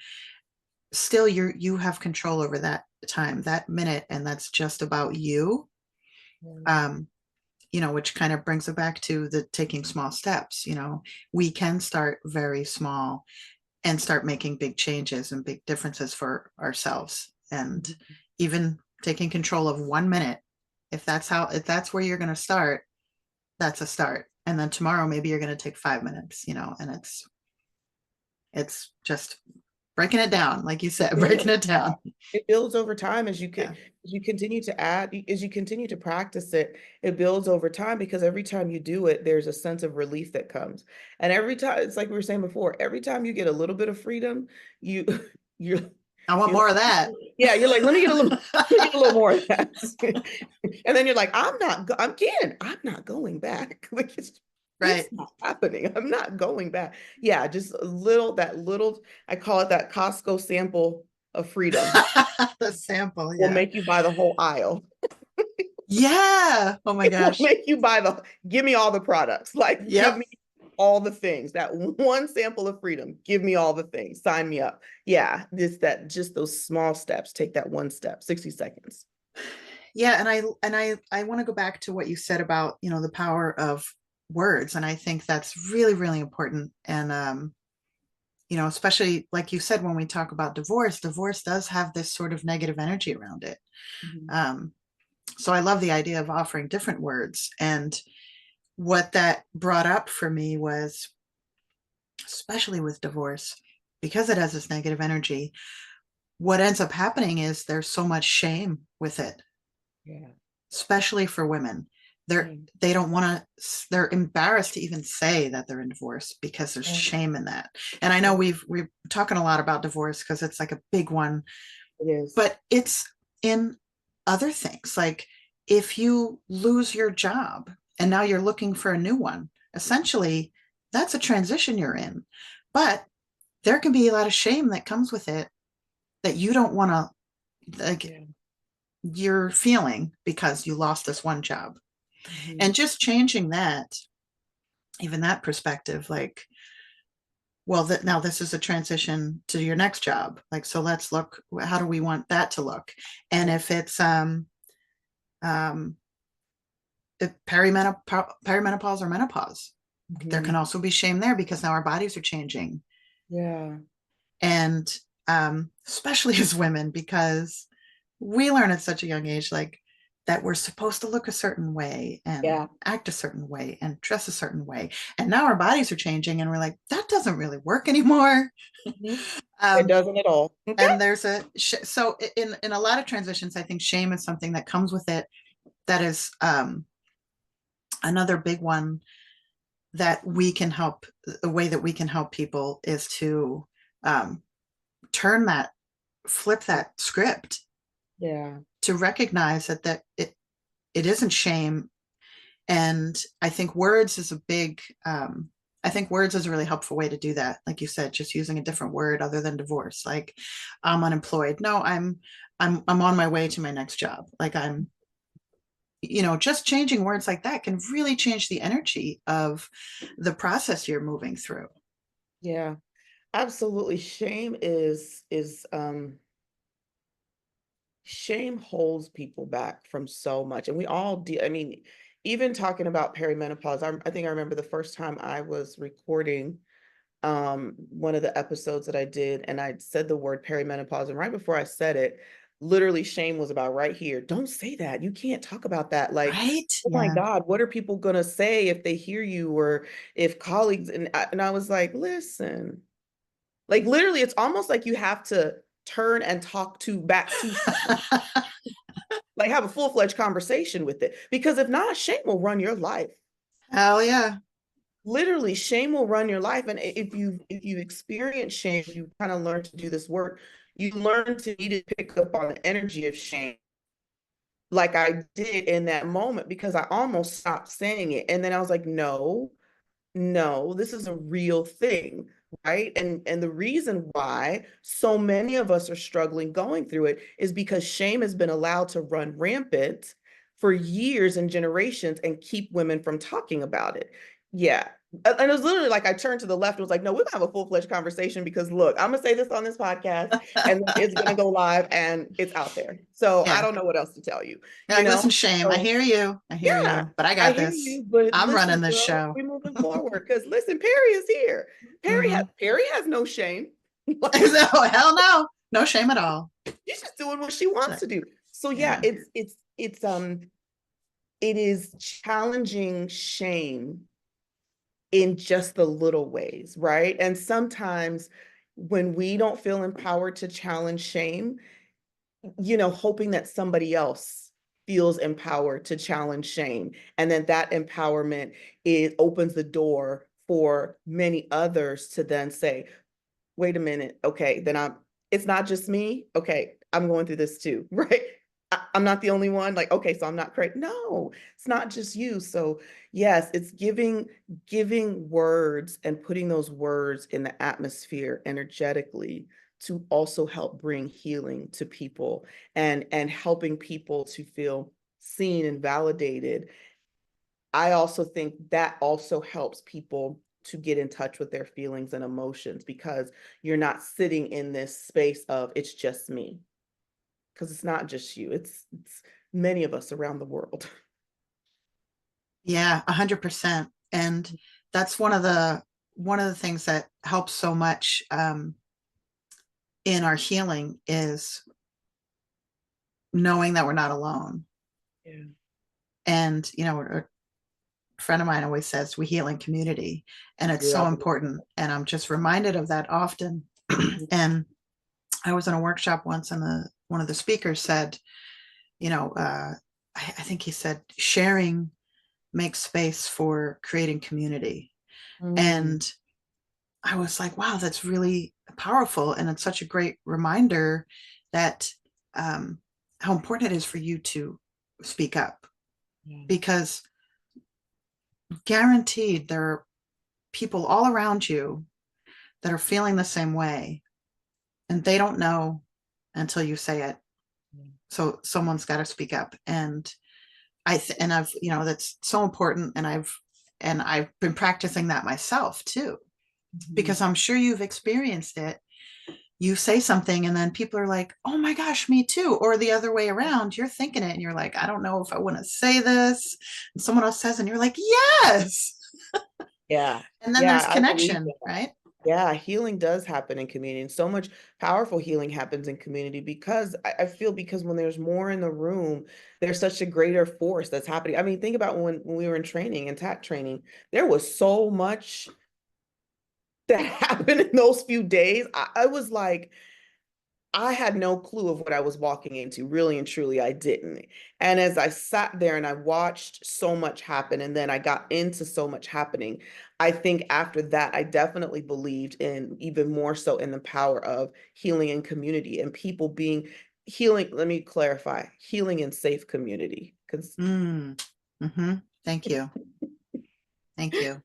still you have control over that time, that minute, and that's just about you. Um, which kind of brings it back to the taking small steps. We can start very small and start making big changes and big differences for ourselves. And even taking control of 1 minute, if that's where you're going to start, that's a start. And then tomorrow, maybe you're going to take 5 minutes, and it's just breaking it down, like you said, breaking it down. It builds over time as you continue to add, as you continue to practice it, it builds over time because every time you do it, there's a sense of relief that comes. And every time, it's like we were saying before, every time you get a little bit of freedom, you you're I want more of that. Yeah, you're like, let me get a little more of that. And then you're like, I'm not going back. Like Right. it's not happening. I'm not going back. Yeah, just that little, I call it that Costco sample of freedom. The sample, Will make you buy the whole aisle. Yeah. Oh my gosh. Will make you give me all the products. Like, give Yep. me all the things. That one sample of freedom. Give me all the things. Sign me up. Yeah, just those small steps. Take that one step, 60 seconds. Yeah, and I want to go back to what you said about, the power of words. And I think that's really, really important. And especially like you said, when we talk about divorce does have this sort of negative energy around it. So I love the idea of offering different words. And what that brought up for me was, especially with divorce, because it has this negative energy, what ends up happening is there's so much shame with it. Yeah. Especially for women. They don't want to, they're embarrassed to even say that they're in divorce because there's shame in that. And I know we're talking a lot about divorce because it's like a big one. It is. But it's in other things. Like if you lose your job and now you're looking for a new one, essentially that's a transition you're in. But there can be a lot of shame that comes with it that you don't want to, you're feeling because you lost this one job. And just changing that, even that perspective, like, well, now this is a transition to your next job. Like, so let's look, how do we want that to look? And if it's perimenopause or menopause, there can also be shame there because now our bodies are changing. Yeah. And especially as women, because we learn at such a young age, like that we're supposed to look a certain way and act a certain way and dress a certain way. And now our bodies are changing and we're like, that doesn't really work anymore. It doesn't at all. And there's so in a lot of transitions, I think shame is something that comes with it. That is another big one that we can help. The way that we can help people is to flip that script. Yeah. To recognize that it isn't shame. And I think words is a big I think words is a really helpful way to do that. Like you said, just using a different word other than divorce. Like I'm unemployed. No, I'm on my way to my next job. Like I'm, just changing words like that can really change the energy of the process you're moving through. Yeah, absolutely. Shame holds people back from so much. And we all do. I mean, even talking about perimenopause, I think I remember the first time I was recording one of the episodes that I did, and I said the word perimenopause, and right before I said it, literally shame was about right here. Don't say that. You can't talk about that. Like, Right? oh my Yeah. God, what are people gonna say if they hear you, or if colleagues? And I was like, listen, like literally, it's almost like you have to turn and talk to back to like have a full-fledged conversation with it, because if not, shame will run your life. Hell yeah. Literally, shame will run your life. And if you experience shame, you kind of learn to do this work, you learn to need to pick up on the energy of shame, like I did in that moment, because I almost stopped saying it, and then I was like, no, no, this is a real thing, right? And the reason why so many of us are struggling going through it is because shame has been allowed to run rampant for years and generations and keep women from talking about it. Yeah. And it was literally like I turned to the left and was like, no, we're gonna have a full-fledged conversation, because look, I'm gonna say this on this podcast, and it's gonna go live and it's out there. So I Yeah. don't know what else to tell you, You're you like, know? listen, shame. I So hear you. I hear yeah, you, but I I got hear this. you, but I'm running listen, this girl, show. we're moving forward, because listen, Perry is here. Hmm. Perry has no shame. Like, So, hell no. No shame at all. she's just doing what she wants So, to do. So yeah, yeah. it is challenging shame in just the little ways, right? And sometimes when we don't feel empowered to challenge shame, hoping that somebody else feels empowered to challenge shame. And then that empowerment opens the door for many others to then say, wait a minute, okay, then it's not just me. Okay, I'm going through this too, right? I'm not the only one. Like, okay, so I'm not crazy. No, it's not just you. So yes, it's giving words and putting those words in the atmosphere energetically to also help bring healing to people, and helping people to feel seen and validated. I also think that also helps people to get in touch with their feelings and emotions, because you're not sitting in this space of it's just me, because it's not just you, it's many of us around the world. Yeah, 100%. And that's one of the things that helps so much in our healing is knowing that we're not alone. Yeah. And, a friend of mine always says we heal in community, and it's Yeah. so important. And I'm just reminded of that often. And I was in a workshop once, and one of the speakers said, I think he said, sharing makes space for creating community. Mm, And I was like, wow, that's really powerful. And it's such a great reminder that how important it is for you to speak up, yeah. because guaranteed there are people all around you that are feeling the same way, and they don't know until you say it. Yeah. So someone's got to speak up. And I've, that's so important. And I've been practicing that myself too, Mhm. because I'm sure you've experienced it. You say something and then people are like, oh my gosh, me too. Or the other way around, you're thinking it and you're like, I don't know if I want to say this. And someone else says, and you're like, yes. Yeah. And then Yeah, there's I believe connection, that. right? Yeah, healing does happen in community, and so much powerful healing happens in community, because I feel, because when there's more in the room, there's such a greater force that's happening. I mean, think about when we were in training, in TAC training, there was so much that happened in those few days. I was like, I had no clue of what I was walking into, really and truly, I didn't. And as I sat there and I watched so much happen, and then I got into so much happening, I think after that, I definitely believed in, even more so, in the power of healing in community and people being healing. Let me clarify, healing in safe community. Because Mm. Hmm. Thank you. Thank you.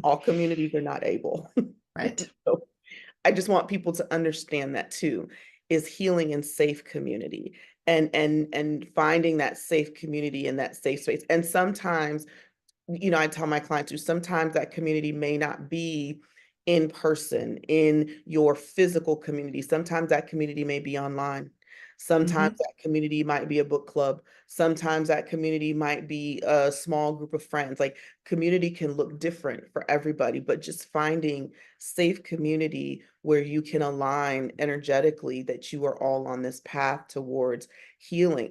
All communities are not able. Right. So I just want people to understand that too, is healing and safe community, and finding that safe community in that safe space. And sometimes, I tell my clients too, sometimes that community may not be in person in your physical community. Sometimes that community may be online. Sometimes Hmm. that community might be a book club. Sometimes that community might be a small group of friends. Like, community can look different for everybody, but just finding safe community where you can align energetically that you are all on this path towards healing.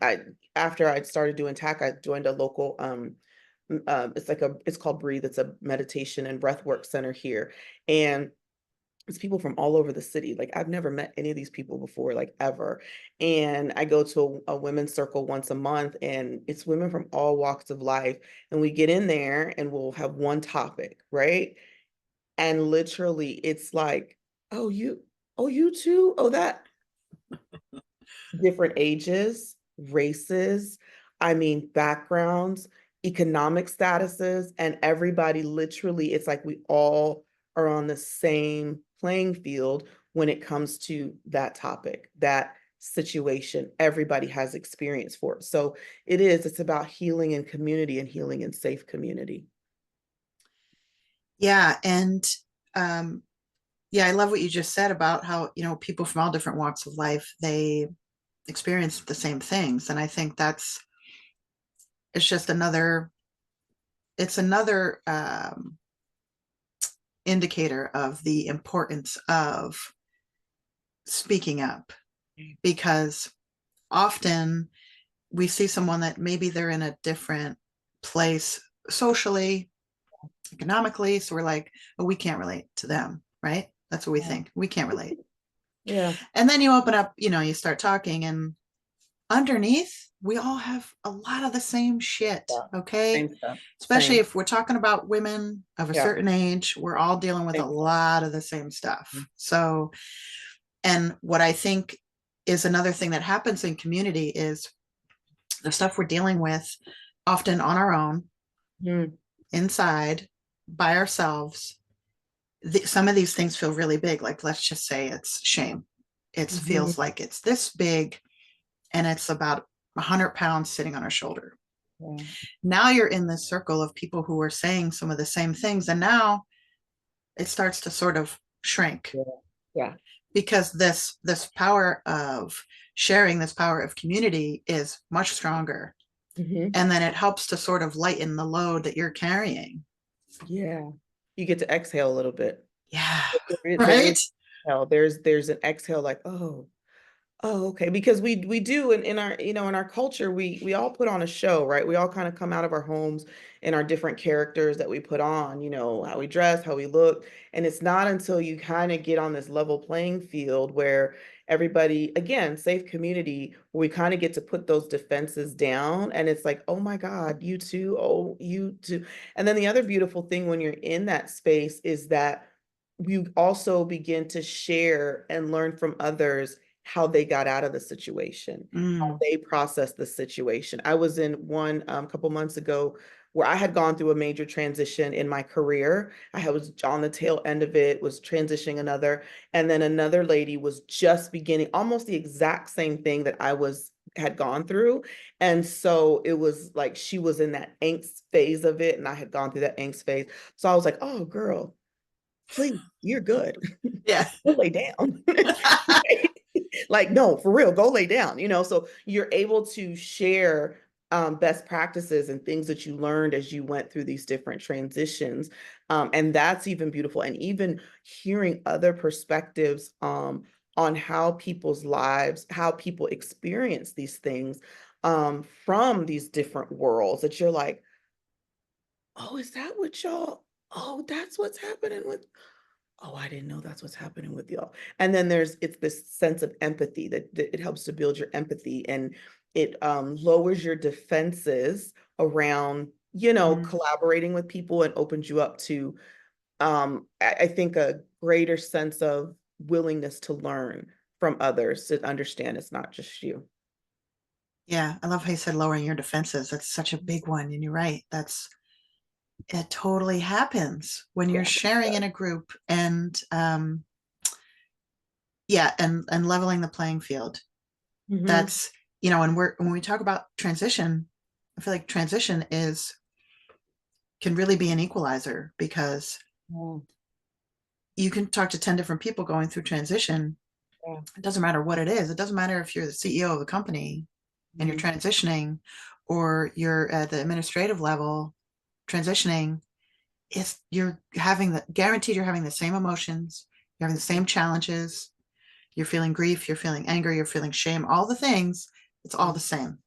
After I started doing TAC, I joined a local it's called Breathe. It's a meditation and breathwork center here. And it's people from all over the city. Like, I've never met any of these people before, like, ever. And I go to a women's circle once a month, and it's women from all walks of life. And we get in there and we'll have one topic, right? And literally it's like, oh, you too? Oh, that different ages, races, I mean, backgrounds, economic statuses, and everybody literally, it's like we all are on the same playing field when it comes to that topic, that situation. Everybody has experience for it. So it's about healing in community and healing in safe community. Yeah. And um, yeah, I love what you just said about how, people from all different walks of life, they experience the same things. And I think it's just another indicator of the importance of speaking up, because often we see someone that maybe they're in a different place socially, economically. So we're like, oh, we can't relate to them, right? That's what we Yeah. think. We can't relate. Yeah. And then you open up, you start talking, and underneath, we all have a lot of the same shit. Yeah. Okay. Same stuff. Especially Same. if we're talking about women of a Yeah. certain age, we're all dealing with a Same lot of the same stuff. stuff. So, and what I think is another thing that happens in community is the stuff we're dealing with often on our own, Mhm. inside, by ourselves. Some of these things feel really big. Like, let's just say it's shame. It Mhm. feels like it's this big, and it's about 100 pounds sitting on our shoulder. Yeah. Now you're in this circle of people who are saying some of the same things. And now it starts to sort of shrink, Yeah. Yeah. because this power of sharing, this power of community is much stronger. Mhm. And then it helps to sort of lighten the load that you're carrying. Yeah. You get to exhale a little bit. Yeah. There is Right. exhale. There's an exhale, like, oh, okay. Because we do in our, in our culture, we all put on a show, right? We all kind of come out of our homes in our different characters that we put on, how we dress, how we look. And it's not until you kind of get on this level playing field where everybody, again, safe community, where we kind of get to put those defenses down. And it's like, oh my God, you too. Oh, you too. And then the other beautiful thing when you're in that space is that you also begin to share and learn from others how they got out of the situation, how Mm. they processed the situation. I was in one couple months ago where I had gone through a major transition in my career. Was on the tail end of it, was transitioning another, and then another lady was just beginning almost the exact same thing that had gone through. And so it was like she was in that angst phase of it, and I had gone through that angst phase. So I was like, oh, girl, please, you're good. Yeah. Go lay down. Right? Like, no, for real, go lay down, so you're able to share best practices and things that you learned as you went through these different transitions. And that's even beautiful. And even hearing other perspectives on how people's lives, how people experience these things from these different worlds, that you're like, oh, is that what y'all, oh, that's what's happening with, oh, I didn't know that's what's happening with y'all. And then it's this sense of empathy that it helps to build your empathy, and it lowers your defenses around, Mm. collaborating with people, and opens you up to, I think, a greater sense of willingness to learn from others, to understand it's not just you. Yeah. I love how you said lowering your defenses. That's such a big one. And you're right. It totally happens when you're Yeah. sharing in a group and yeah, and leveling the playing field. Hmm. That's, you know, and when we talk about transition, I feel like transition is can really be an equalizer because Yeah. you can talk to 10 different people going through transition. Yeah. It doesn't matter what it is. It doesn't matter if you're the CEO of a company and you're Mhm. transitioning or you're at the administrative level transitioning. It's you're having the guaranteed you're having the same emotions, you're having the same challenges, you're feeling grief, you're feeling anger, you're feeling shame, all the things, it's all the same.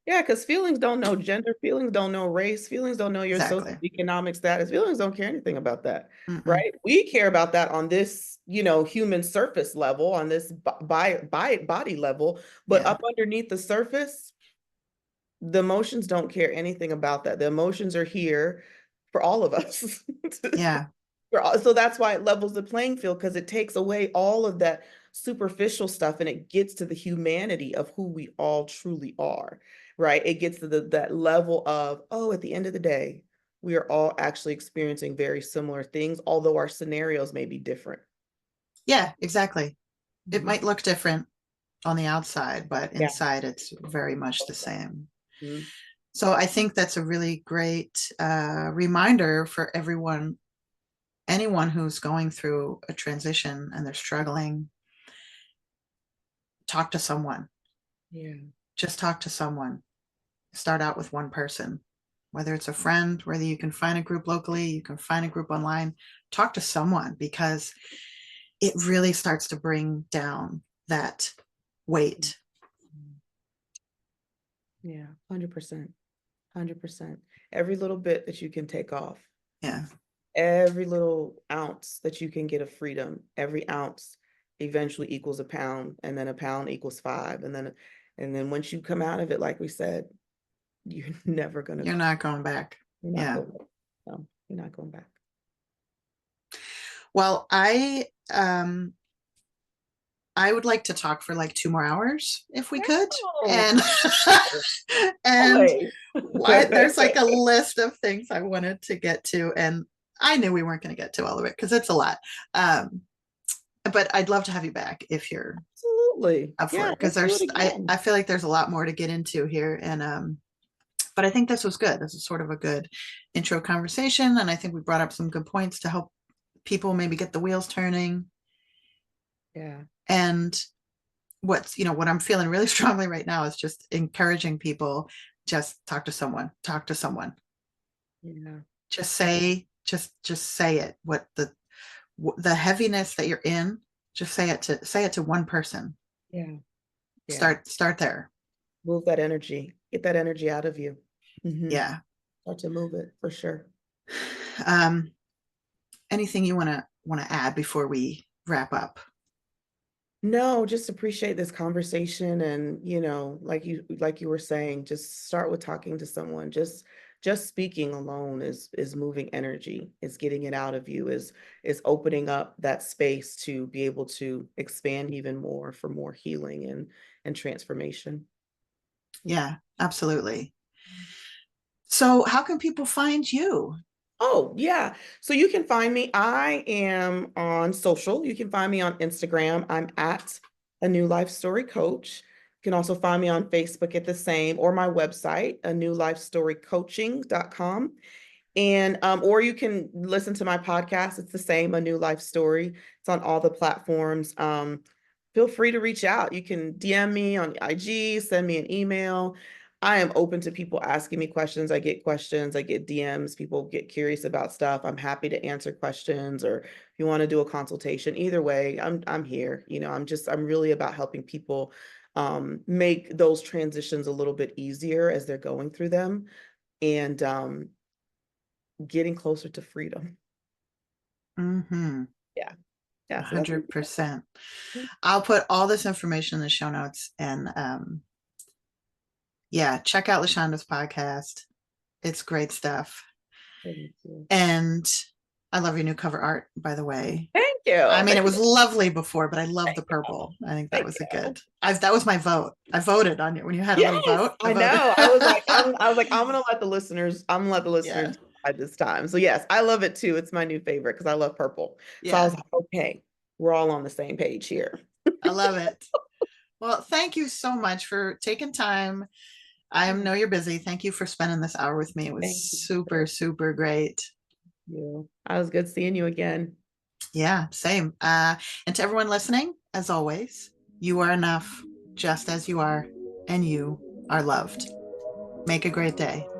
Yeah, because feelings don't know gender, feelings don't know race, feelings don't know your Exactly. socioeconomic status, feelings don't care anything about that, Mm-mm. right? We care about that on this, human surface level, on this body level, but Yeah. up underneath the surface, the emotions don't care anything about that. The emotions are here for all of us. Yeah. So that's why it levels the playing field because it takes away all of that superficial stuff and it gets to the humanity of who we all truly are, right? It gets to that level of, oh, at the end of the day, we are all actually experiencing very similar things, although our scenarios may be different. Yeah, exactly. It Mhm. might look different on the outside, but Yeah. inside it's very much the same. Mhm. So I think that's a really great reminder for everyone, anyone who's going through a transition and they're struggling. Talk to someone. Yeah. Just talk to someone. Start out with one person, whether it's a friend, whether you can find a group locally, you can find a group online. Talk to someone because it really starts to bring down that weight. Yeah, 100%. 100%. Every little bit that you can take off, Yeah. every little ounce that you can get of freedom, every ounce eventually equals a pound, and then a pound equals five. And then once you come out of it, like we said, you're never gonna You're not going back. you're not Yeah. going back. No, you're not going back. Well, I would like to talk for like 2 more hours if we could. Oh, And and always. there's like a list of things I wanted to get to, and I knew we weren't going to get to all of it because it's a lot. Um, but I'd love to have you back if you're Absolutely. up for Yeah, it because let's do there's it again. I feel like there's a lot more to get into here, and but I think this was good. This is sort of a good intro conversation, and I think we brought up some good points to help people maybe get the wheels turning. Yeah. And what I'm feeling really strongly right now is just encouraging people, just talk to someone, talk to someone, Yeah. just Yeah. just say it, what the heaviness that you're in, just say it to one person. Yeah. Yeah. Start there. Move that energy. Get that energy out of you. Yeah. Start to move it for sure. um Anything you want to add before we wrap up? No, just appreciate this conversation and, like you were saying, just start with talking to someone. Just speaking alone is moving energy, is getting it out of you, is opening up that space to be able to expand even more for more healing and transformation. Yeah, absolutely. So how can people find you? Oh, yeah. So you can find me. I am on social. You can find me on Instagram. I'm at a new life story coach. You can also find me on Facebook at the same or my website, a new life story coaching.com. And or you can listen to my podcast. It's the same, A New Life Story. It's on all the platforms. Feel free to reach out. You can DM me on IG, send me an email. I am open to people asking me questions. I get questions, I get DMs, people get curious about stuff. I'm happy to answer questions, or if you want to do a consultation, either way, I'm here. I'm really about helping people make those transitions a little bit easier as they're going through them. And getting closer to freedom. Mm-hmm. Yeah. Yeah. So that's 100%. I'll put all this information in the show notes, and yeah, check out LaShonda's podcast. It's great stuff. thank you. And I love your new cover art, by the way. Thank you. I mean, Thank it was you. lovely before, but I love the Thank you. purple. I think that Thank was a you. good. That was my vote. I voted on it when you had a little Yes, vote. I I voted. know. I was like, I'm gonna let the listeners Yeah. at this time. So yes, I love it too. It's my new favorite because I love purple. So I Yeah, was like, okay, we're all on the same page here. I love it. Well, thank you so much for taking time. I Yeah, know you're busy. Thank you for spending this hour with me. It was thank you. super, super great. I was good seeing you again. Yeah, same. And to everyone listening, as always, you are enough just as you are, and you are loved. Make a great day.